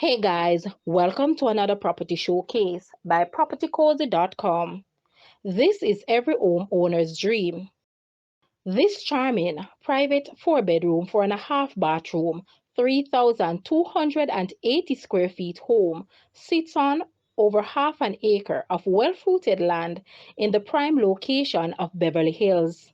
Hey guys, welcome to another property showcase by propertycozy.com. This is every homeowner's dream. This charming private 4 bedroom, 4.5 bathroom, 3,280 square feet home sits on over half an acre of well-fruited land in the prime location of Beverly Hills.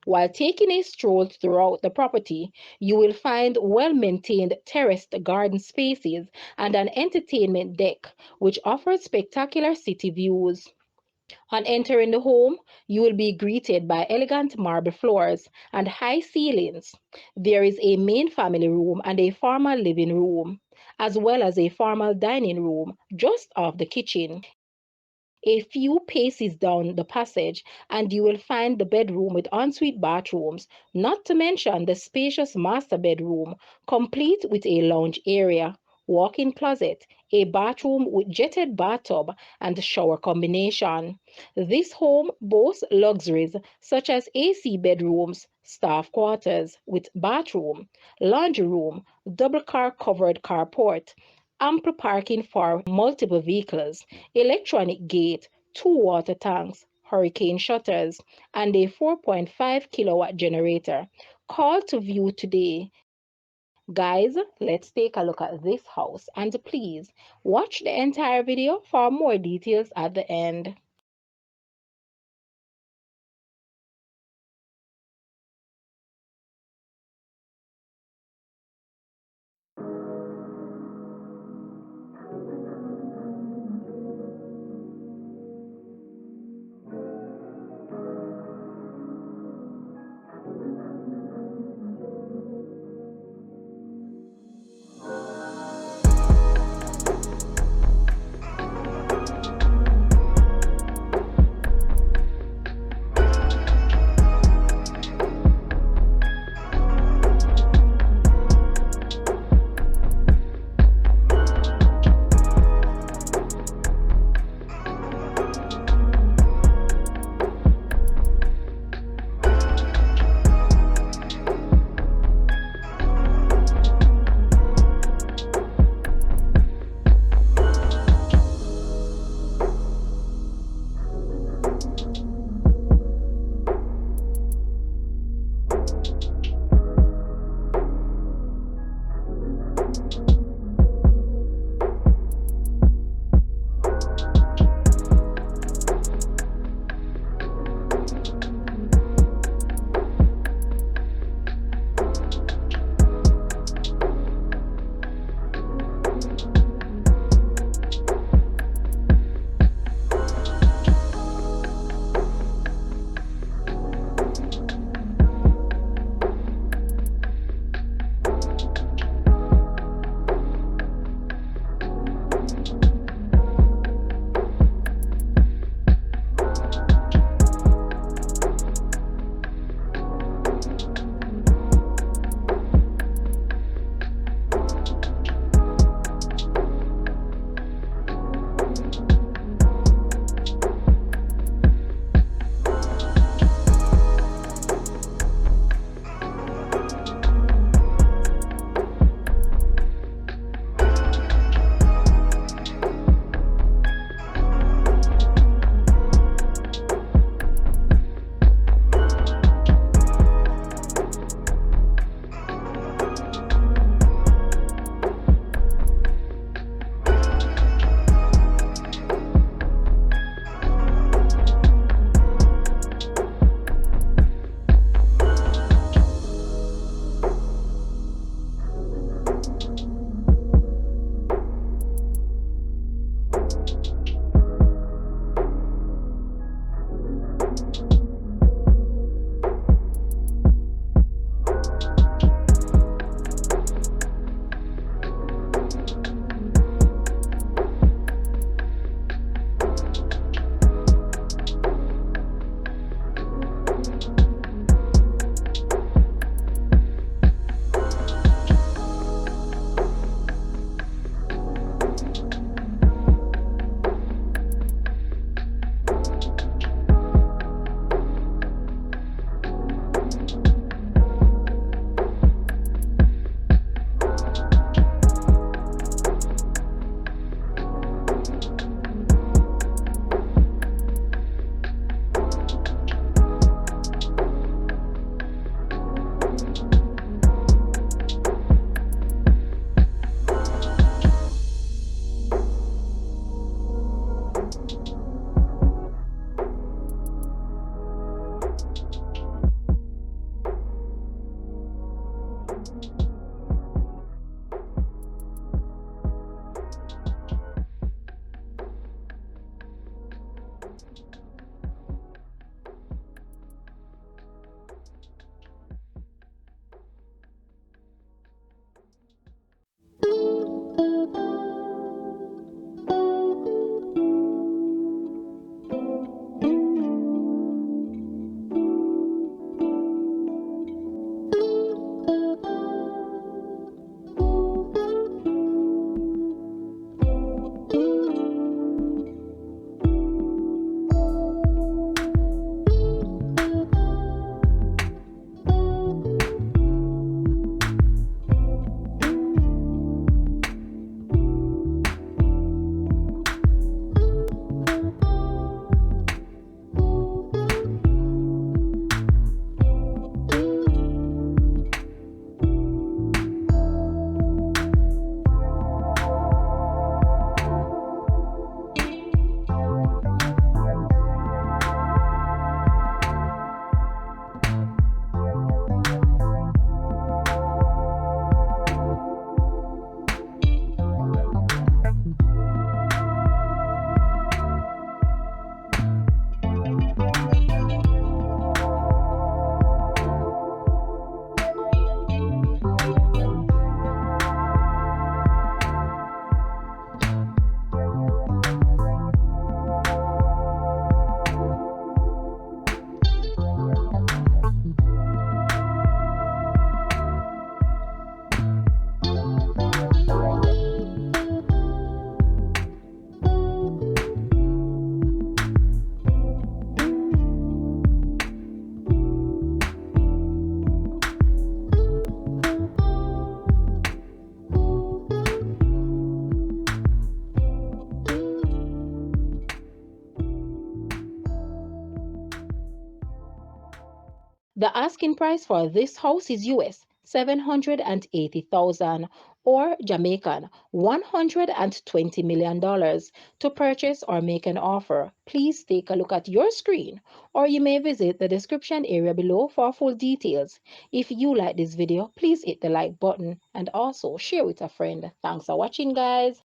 While taking a stroll throughout the property, you will find well-maintained terraced garden spaces and an entertainment deck, which offers spectacular city views. On entering the home, you will be greeted by elegant marble floors and high ceilings. There is a main family room and a formal living room, as well as a formal dining room just off the kitchen. A few paces down the passage, and you will find the bedroom with ensuite bathrooms, not to mention the spacious master bedroom, complete with a lounge area, walk-in closet, a bathroom with jetted bathtub, and shower combination. This home boasts luxuries such as AC bedrooms, staff quarters with bathroom, laundry room, double car covered carport, ample parking for multiple vehicles, electronic gate, 2 water tanks, hurricane shutters, and a 4.5 kilowatt generator. Call to view today. Guys, let's take a look at this house and please watch the entire video for more details at the end. The asking price for this house is US 780,000 or Jamaican $120 million. To purchase or make an offer, please take a look at your screen or you may visit the description area below for full details. If you like this video, please hit the like button and also share with a friend. Thanks for watching, guys.